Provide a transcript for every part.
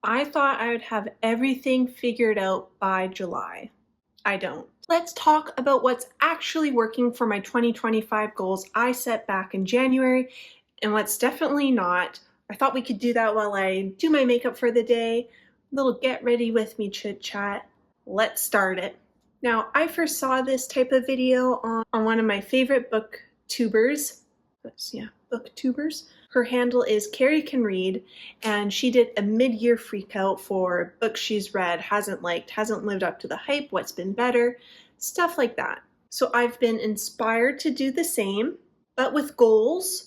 I thought I would have everything figured out by July. I don't. Let's talk about what's actually working for my 2025 goals I set back in January and what's definitely not. I thought we could do that while I do my makeup for the day. A little get ready with me chit chat. Let's start it. Now, I first saw this type of video on one of my favorite booktubers. Booktubers. Her handle is Carrie Can Read, and she did a mid-year freakout for books she's read, hasn't liked, hasn't lived up to the hype, what's been better, stuff like that. So I've been inspired to do the same, but with goals,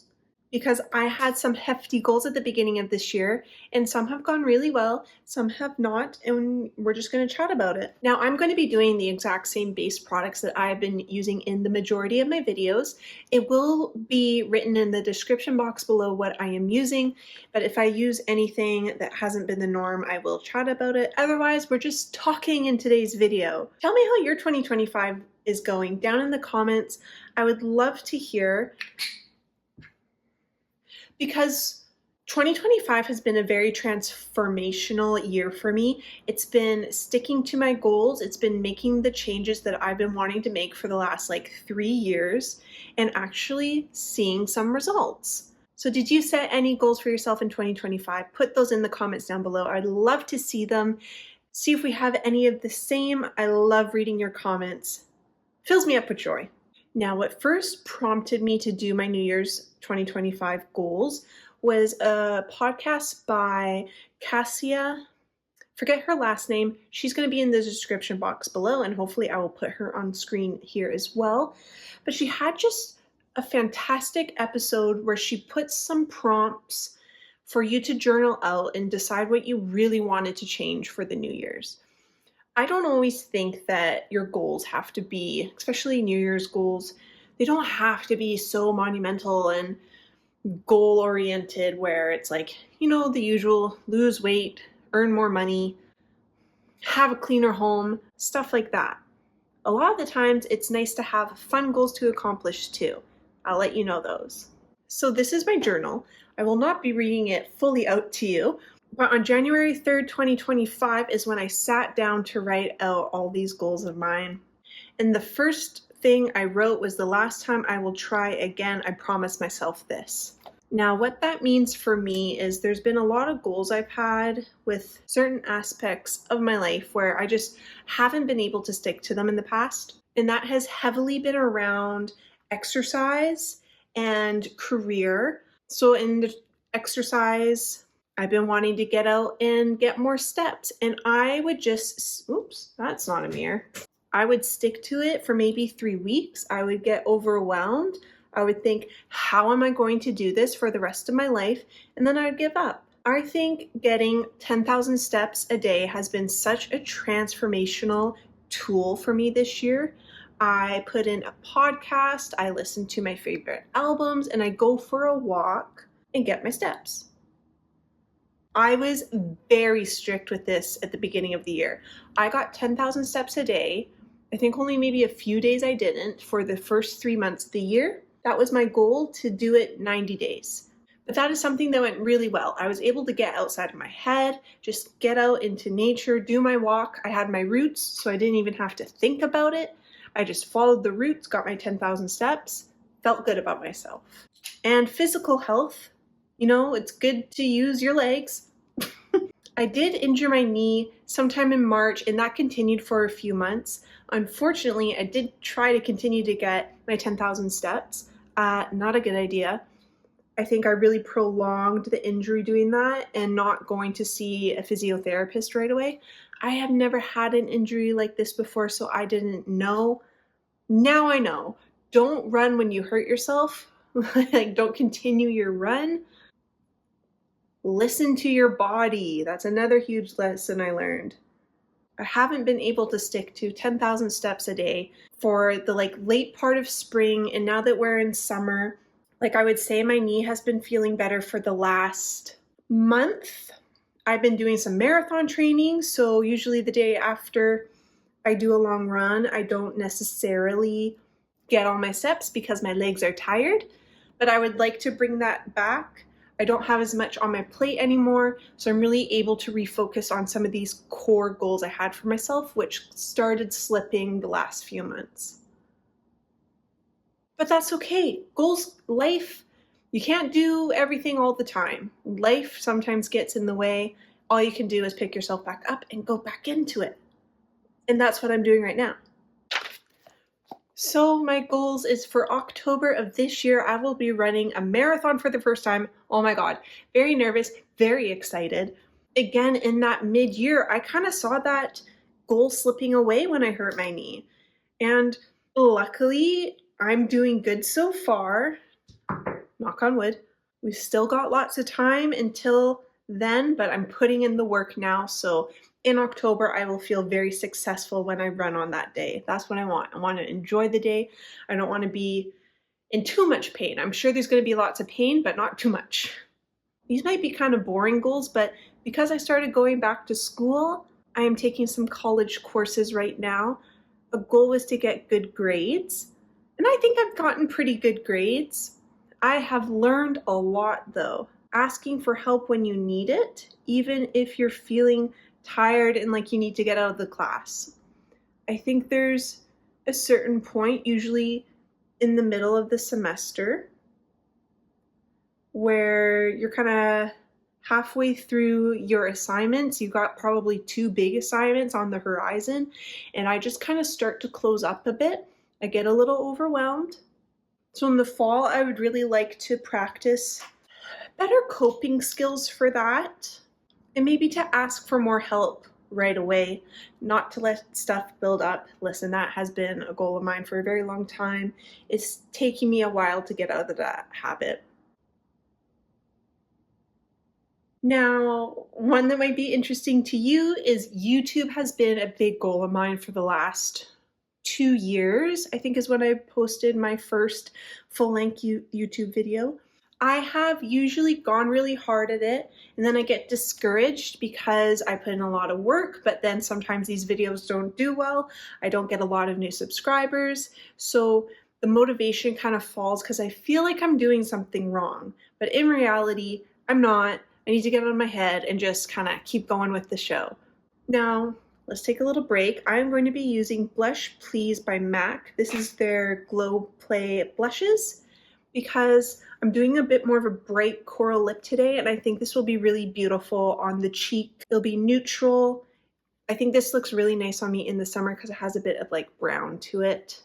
because I had some hefty goals at the beginning of this year, and some have gone really well, some have not, and we're just going to chat about it. Now, I'm going to be doing the exact same base products that I've been using in the majority of my videos. It will be written in the description box below what I am using, but if I use anything that hasn't been the norm, I will chat about it. Otherwise, we're just talking in today's video. Tell me how your 2025 is going down in the comments. I would love to hear, because 2025 has been a very transformational year for me. It's been sticking to my goals. It's been making the changes that I've been wanting to make for the last 3 years and actually seeing some results. So did you set any goals for yourself in 2025? Put those in the comments down below. I'd love to see them. See if we have any of the same. I love reading your comments. Fills me up with joy. Now, what first prompted me to do my New Year's 2025 goals was a podcast by Cassia. Forget her last name. She's going to be in the description box below, and hopefully I will put her on screen here as well. But she had just a fantastic episode where she put some prompts for you to journal out and decide what you really wanted to change for the New Year's. I don't always think that your goals have to be, especially New Year's goals, they don't have to be so monumental and goal-oriented where it's the usual, lose weight, earn more money, have a cleaner home, stuff like that. A lot of the times it's nice to have fun goals to accomplish too. I'll let you know those. So this is my journal. I will not be reading it fully out to you, but on January 3rd, 2025 is when I sat down to write out all these goals of mine. And the first thing I wrote was, the last time I will try again, I promise myself this. Now, what that means for me is there's been a lot of goals I've had with certain aspects of my life where I just haven't been able to stick to them in the past. And that has heavily been around exercise and career. So in the exercise, I've been wanting to get out and get more steps, and I would just, oops, that's not a mirror. I would stick to it for maybe 3 weeks. I would get overwhelmed. I would think, how am I going to do this for the rest of my life? And then I would give up. I think getting 10,000 steps a day has been such a transformational tool for me this year. I put in a podcast, I listen to my favorite albums, and I go for a walk and get my steps. I was very strict with this at the beginning of the year. I got 10,000 steps a day. I think only maybe a few days I didn't for the first 3 months of the year. That was my goal, to do it 90 days. But that is something that went really well. I was able to get outside of my head, just get out into nature, do my walk. I had my routes, so I didn't even have to think about it. I just followed the routes, got my 10,000 steps, felt good about myself. And physical health. It's good to use your legs. I did injure my knee sometime in March, and that continued for a few months. Unfortunately, I did try to continue to get my 10,000 steps. Not a good idea. I think I really prolonged the injury doing that and not going to see a physiotherapist right away. I have never had an injury like this before, so I didn't know. Now I know. Don't run when you hurt yourself. Don't continue your run. Listen to your body. That's another huge lesson I learned. I haven't been able to stick to 10,000 steps a day for the late part of spring, and now that we're in summer, I would say my knee has been feeling better for the last month. I've been doing some marathon training, so usually the day after I do a long run, I don't necessarily get all my steps because my legs are tired, but I would like to bring that back. I don't have as much on my plate anymore, so I'm really able to refocus on some of these core goals I had for myself, which started slipping the last few months. But that's okay. Goals, life, you can't do everything all the time. Life sometimes gets in the way. All you can do is pick yourself back up and go back into it. And that's what I'm doing right now. So my goals is for October of this year, I will be running a marathon for the first time. Oh my God, very nervous, very excited. Again, in that mid-year, I kind of saw that goal slipping away when I hurt my knee. And luckily, I'm doing good so far. Knock on wood. We've still got lots of time until then, but I'm putting in the work now. So in October, I will feel very successful when I run on that day. That's what I want. I want to enjoy the day. I don't want to be in too much pain. I'm sure there's going to be lots of pain, but not too much. These might be kind of boring goals, but because I started going back to school, I am taking some college courses right now. A goal was to get good grades, and I think I've gotten pretty good grades. I have learned a lot though. Asking for help when you need it, even if you're feeling tired and like you need to get out of the class. I think there's a certain point, usually in the middle of the semester, where you're kind of halfway through your assignments. You got probably 2 big assignments on the horizon, and I just kind of start to close up a bit. I get a little overwhelmed. So in the fall, I would really like to practice better coping skills for that, and maybe to ask for more help right away, not to let stuff build up. Listen, that has been a goal of mine for a very long time. It's taking me a while to get out of that habit. Now, one that might be interesting to you is YouTube has been a big goal of mine for the last 2 years, I think is when I posted my first full-length YouTube video. I have usually gone really hard at it, and then I get discouraged because I put in a lot of work, but then sometimes these videos don't do well. I don't get a lot of new subscribers. So the motivation kind of falls because I feel like I'm doing something wrong. But in reality, I'm not. I need to get out of my head and just kind of keep going with the show. Now, let's take a little break. I'm going to be using Blush Please by MAC. This is their Glow Play blushes because I'm doing a bit more of a bright coral lip today, and I think this will be really beautiful on the cheek. It'll be neutral. I think this looks really nice on me in the summer because it has a bit of like brown to it.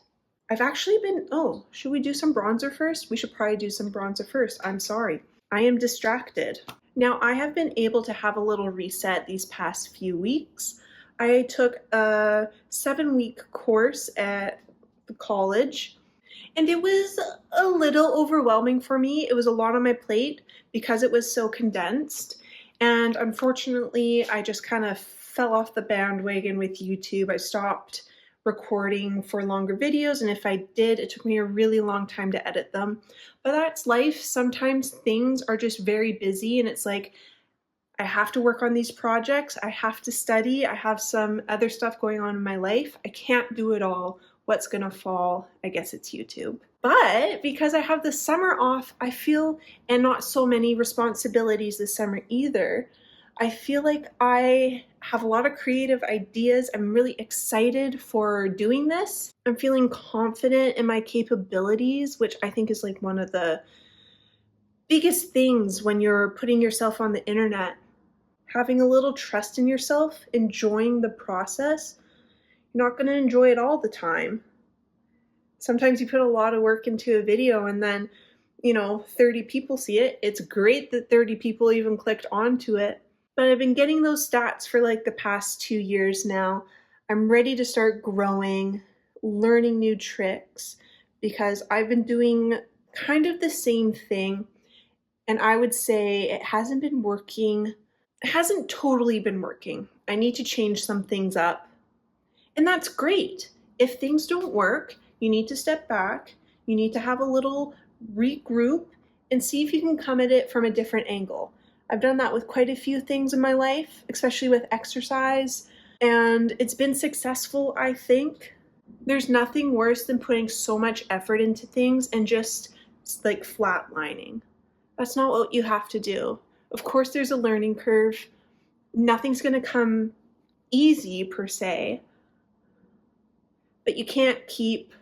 I've actually been, oh, should we do some bronzer first? We should probably do some bronzer first. I'm sorry. I am distracted. Now, I have been able to have a little reset these past few weeks. I took a 7-week course at the college, and it was a little overwhelming for me. It was a lot on my plate because it was so condensed. And unfortunately, I just kind of fell off the bandwagon with YouTube. I stopped recording for longer videos, and if I did, it took me a really long time to edit them. But that's life. Sometimes things are just very busy, and it's like, I have to work on these projects, I have to study, I have some other stuff going on in my life. I can't do it all. What's gonna fall? I guess it's YouTube. But because I have the summer off, I feel, and not so many responsibilities this summer either, I feel like I have a lot of creative ideas. I'm really excited for doing this. I'm feeling confident in my capabilities, which I think is like one of the biggest things when you're putting yourself on the internet. Having a little trust in yourself, enjoying the process. You're not going to enjoy it all the time. Sometimes you put a lot of work into a video and then, 30 people see it. It's great that 30 people even clicked onto it. But I've been getting those stats for like the past 2 years now. I'm ready to start growing, learning new tricks, because I've been doing kind of the same thing. And I would say it hasn't been working. It hasn't totally been working. I need to change some things up. And that's great. If things don't work, you need to step back. You need to have a little regroup and see if you can come at it from a different angle. I've done that with quite a few things in my life, especially with exercise, and it's been successful, I think. There's nothing worse than putting so much effort into things and just like flatlining. That's not what you have to do. Of course, there's a learning curve. Nothing's going to come easy per se, but you can't keep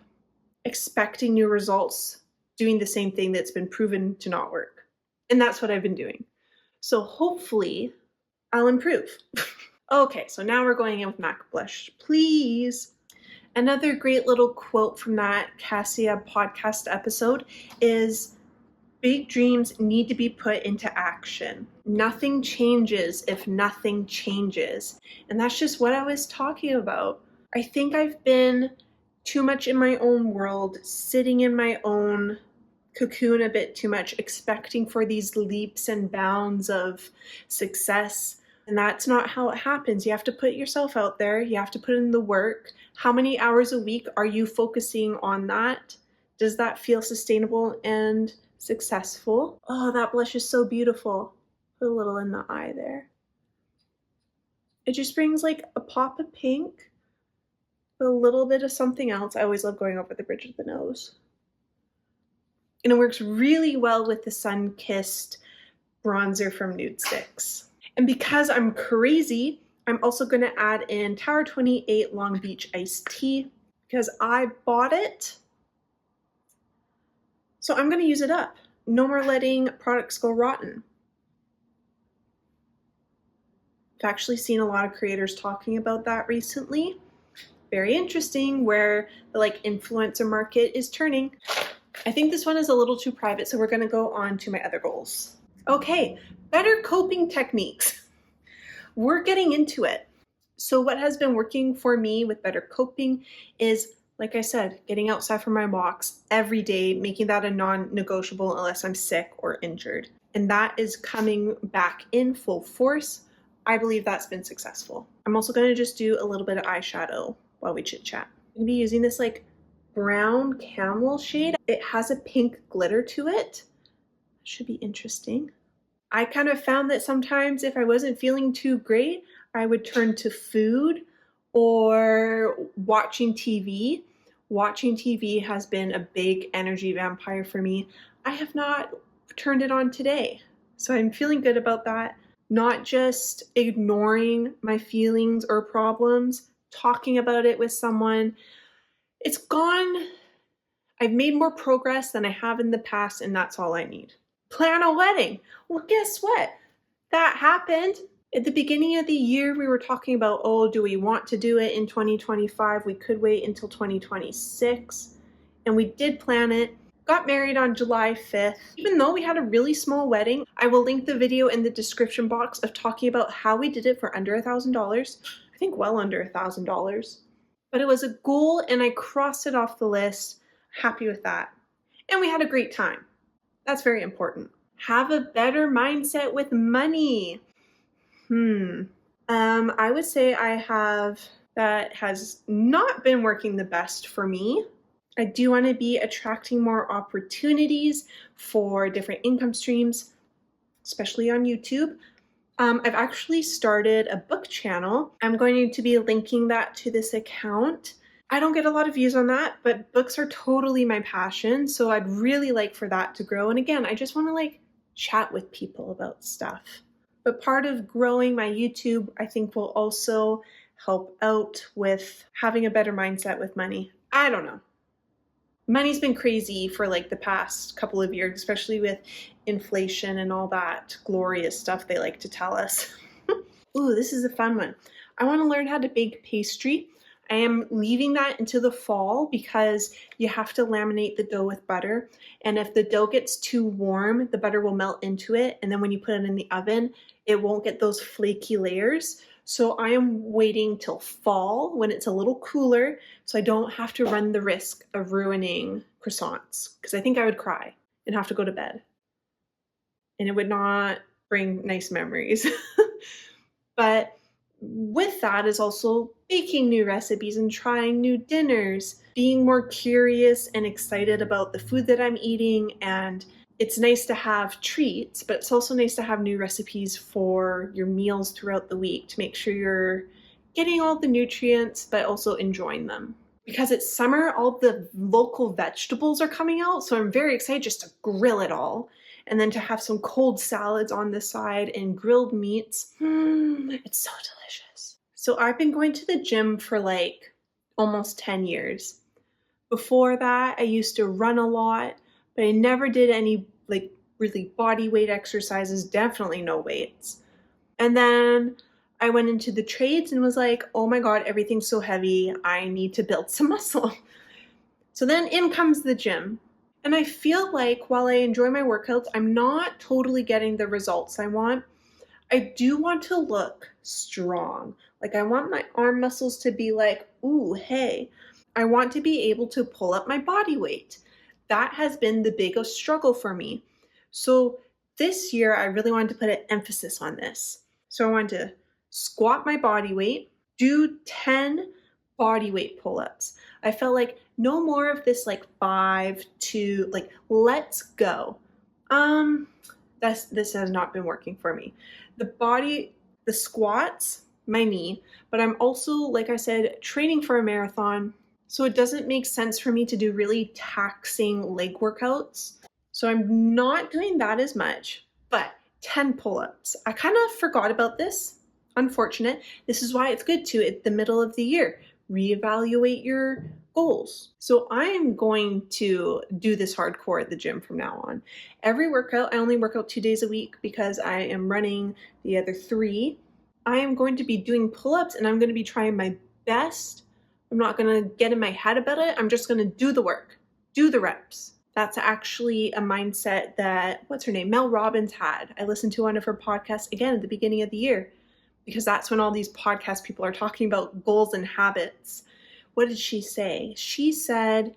expecting new results doing the same thing that's been proven to not work. And that's what I've been doing. So hopefully I'll improve. Okay, so now we're going in with MAC blush, please. Another great little quote from that Cassia podcast episode is, big dreams need to be put into action. Nothing changes if nothing changes. And that's just what I was talking about. I think I've been too much in my own world, sitting in my own cocoon a bit too much, expecting for these leaps and bounds of success. And that's not how it happens. You have to put yourself out there. You have to put in the work. How many hours a week are you focusing on that? Does that feel sustainable and successful? Oh, that blush is so beautiful. Put a little in the eye there. It just brings like a pop of pink, a little bit of something else. I always love going over the bridge of the nose. And it works really well with the Sun-Kissed bronzer from Nude Sticks. And because I'm crazy, I'm also going to add in Tower 28 Long Beach Iced Tea because I bought it. So I'm going to use it up. No more letting products go rotten. I've actually seen a lot of creators talking about that recently. Very interesting where the influencer market is turning. I think this one is a little too private, so we're going to go on to my other goals. Okay, better coping techniques. We're getting into it. So what has been working for me with better coping is, like I said, getting outside from my box every day, making that a non-negotiable unless I'm sick or injured. And that is coming back in full force. I believe that's been successful. I'm also going to just do a little bit of eyeshadow while we chit chat. I'm going to be using this brown camel shade. It has a pink glitter to it. Should be interesting. I kind of found that sometimes if I wasn't feeling too great, I would turn to food or watching TV. Watching TV has been a big energy vampire for me. I have not turned it on today, so I'm feeling good about that. Not just ignoring my feelings or problems, talking about it with someone. It's gone. I've made more progress than I have in the past, and that's all I need. Plan a wedding. Well, guess what? That happened. At the beginning of the year, we were talking about, oh, do we want to do it in 2025? We could wait until 2026. And we did plan it. Got married on July 5th. Even though we had a really small wedding, I will link the video in the description box of talking about how we did it for under $1,000. I think well under $1,000. But it was a goal and I crossed it off the list. Happy with that. And we had a great time. That's very important. Have a better mindset with money. I would say that has not been working the best for me. I do want to be attracting more opportunities for different income streams, especially on YouTube. I've actually started a book channel. I'm going to be linking that to this account. I don't get a lot of views on that, but books are totally my passion. So I'd really like for that to grow. And again, I just want to chat with people about stuff. But part of growing my YouTube, I think, will also help out with having a better mindset with money. I don't know. Money's been crazy for the past couple of years, especially with inflation and all that glorious stuff they like to tell us. Ooh, this is a fun one. I want to learn how to bake pastry. I am leaving that into the fall because you have to laminate the dough with butter. And if the dough gets too warm, the butter will melt into it. And then when you put it in the oven, it won't get those flaky layers. So I am waiting till fall when it's a little cooler so I don't have to run the risk of ruining croissants because I think I would cry and have to go to bed. And it would not bring nice memories. But with that is also baking new recipes and trying new dinners, being more curious and excited about the food that I'm eating. And it's nice to have treats, but it's also nice to have new recipes for your meals throughout the week to make sure you're getting all the nutrients, but also enjoying them. Because it's summer, all the local vegetables are coming out. So I'm very excited just to grill it all. and then to have some cold salads on the side and grilled meats. It's so delicious. So I've been going to the gym for like almost 10 years. Before that, I used to run a lot, but I never did any like really body weight exercises, definitely no weights. And then I went into the trades and was like, oh my God, everything's so heavy. I need to build some muscle. So then in comes the gym. And I feel like while I enjoy my workouts, I'm not totally getting the results I want. I do want to look strong. Like I want my arm muscles to be like, ooh, hey. I want to be able to pull up my body weight. That has been the biggest struggle for me. So this year, I really wanted to put an emphasis on this. So I wanted to squat my body weight, do 10 body weight pull-ups. I felt like no more of this like 5 to like, let's go. This has not been working for me. The squats, my knee, but I'm also, like I said, training for a marathon. So it doesn't make sense for me to do really taxing leg workouts. So I'm not doing that as much, but 10 pull-ups. I kind of forgot about this. Unfortunate. This is why it's good to, at the middle of the year, reevaluate your goals. So I'm going to do this hardcore at the gym from now on. Every workout, I only work out 2 days a week because I am running the other 3. I am going to be doing pull-ups and I'm going to be trying my best. I'm not going to get in my head about it. I'm just going to do the work, do the reps. That's actually a mindset that, what's her name? Mel Robbins had. I listened to one of her podcasts again at the beginning of the year because that's when all these podcast people are talking about goals and habits. What did she say? She said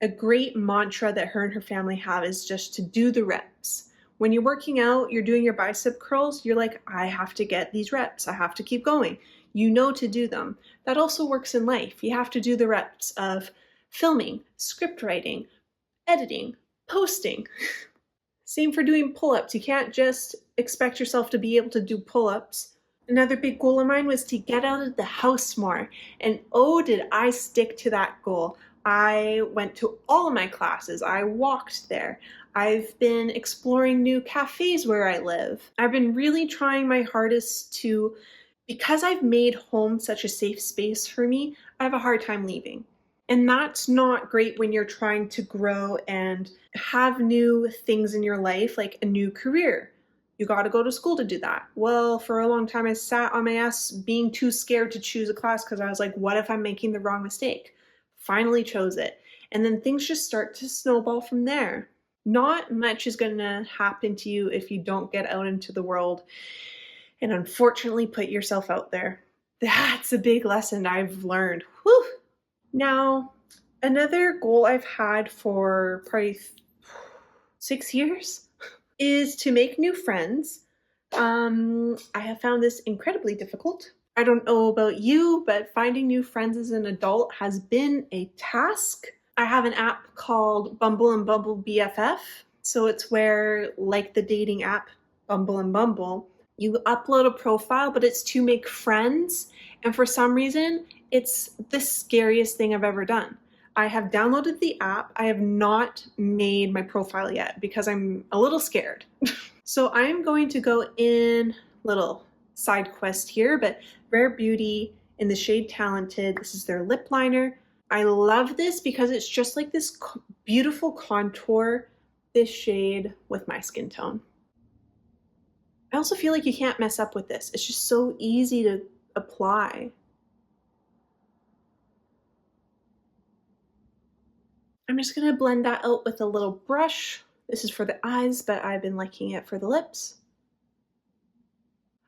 a great mantra that her and her family have is just to do the reps. When you're working out, you're doing your bicep curls, you're like, I have to get these reps. I have to keep going. You know to do them. That also works in life. You have to do the reps of filming, script writing, editing, posting. Same for doing pull-ups. You can't just expect yourself to be able to do pull-ups. Another big goal of mine was to get out of the house more. And oh, did I stick to that goal. I went to all of my classes. I walked there. I've been exploring new cafes where I live. I've been really trying my hardest to, because I've made home such a safe space for me, I have a hard time leaving. And that's not great when you're trying to grow and have new things in your life, like a new career. You got to go to school to do that. Well, for a long time, I sat on my ass being too scared to choose a class because I was like, what if I'm making the wrong mistake? Finally chose it. And then things just start to snowball from there. Not much is going to happen to you if you don't get out into the world and unfortunately put yourself out there. That's a big lesson I've learned. Whew. Now, another goal I've had for probably 6 years is to make new friends. I have found this incredibly difficult. I don't know about you, but finding new friends as an adult has been a task. I have an app called Bumble and Bumble BFF. So it's where, like the dating app Bumble and Bumble, you upload a profile, but it's to make friends. And for some reason, it's the scariest thing I've ever done. I have downloaded the app. I have not made my profile yet because I'm a little scared. So I am going to go in, little side quest here, but Rare Beauty in the shade Talented. This is their lip liner. I love this because it's just like this beautiful contour, this shade with my skin tone. I also feel like you can't mess up with this. It's just so easy to apply. I'm just going to blend that out with a little brush. This is for the eyes, but I've been liking it for the lips.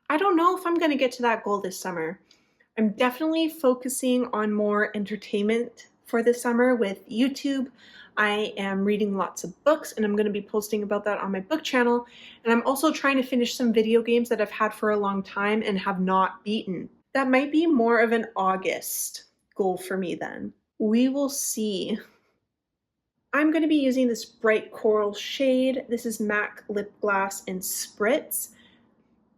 I don't know if I'm going to get to that goal this summer. I'm definitely focusing on more entertainment for this summer with YouTube. I am reading lots of books and I'm going to be posting about that on my book channel. And I'm also trying to finish some video games that I've had for a long time and have not beaten. That might be more of an August goal for me then. We will see. I'm going to be using this bright coral shade. This is MAC Lip Gloss in Spritz.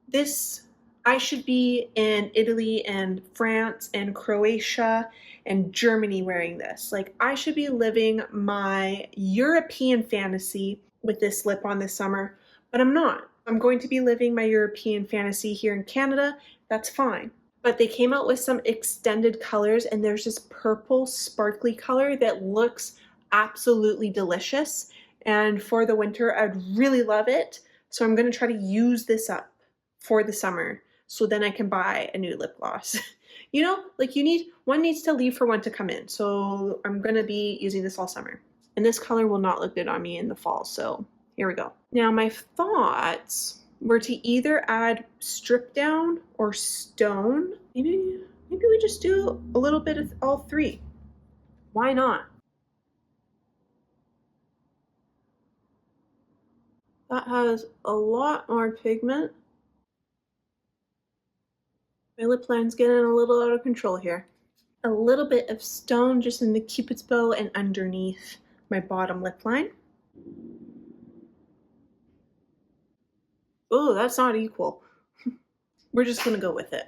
This, I should be in Italy and France and Croatia and Germany wearing this. Like, I should be living my European fantasy with this lip on this summer. but I'm not. I'm going to be living my European fantasy here in Canada. That's fine. But they came out with some extended colors, and there's this purple sparkly color that looks absolutely delicious. And for the winter, I'd really love it. So I'm going to try to use this up for the summer so then I can buy a new lip gloss. You know, like one needs to leave for one to come in. So I'm going to be using this all summer. And this color will not look good on me in the fall. So here we go. Now my thoughts were to either add strip down or stone. Maybe we just do a little bit of all three. Why not? That has a lot more pigment. My lip line's getting a little out of control here. A little bit of stone just in the cupid's bow and underneath my bottom lip line. Oh, that's not equal. We're just gonna go with it.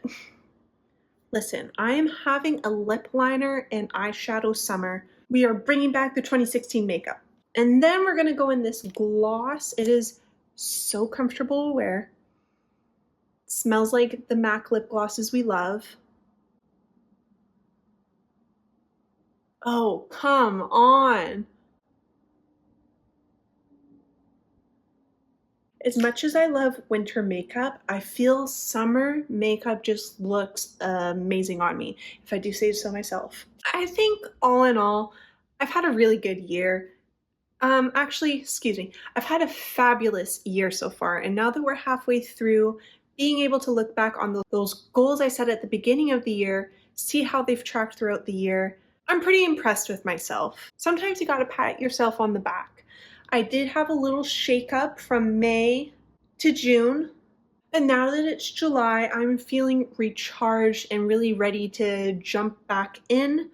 Listen, I am having a lip liner and eyeshadow summer. We are bringing back the 2016 makeup. And then we're gonna go in this gloss. It is so comfortable to wear. It smells like the MAC lip glosses we love. Oh, come on. As much as I love winter makeup, I feel summer makeup just looks amazing on me, if I do say so myself. I think all in all, I've had a really good year. Actually, excuse me, I've had a fabulous year so far, and now that we're halfway through, being able to look back on those goals I set at the beginning of the year, see how they've tracked throughout the year, I'm pretty impressed with myself. Sometimes you gotta pat yourself on the back. I did have a little shakeup from May to June, and now that it's July, I'm feeling recharged and really ready to jump back in.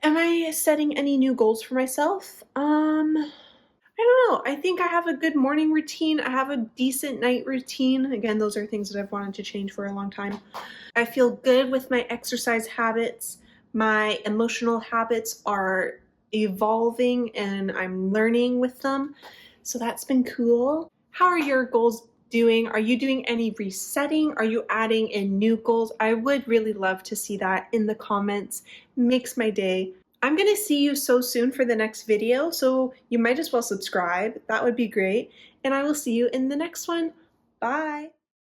Am I setting any new goals for myself? I don't know. I think I have a good morning routine. I have a decent night routine. Again, those are things that I've wanted to change for a long time. I feel good with my exercise habits. My emotional habits are evolving and I'm learning with them. So that's been cool. How are your goals doing? Are you doing any resetting? Are you adding in new goals? I would really love to see that in the comments. Makes my day. I'm going to see you so soon for the next video, so you might as well subscribe. That would be great. And I will see you in the next one. Bye.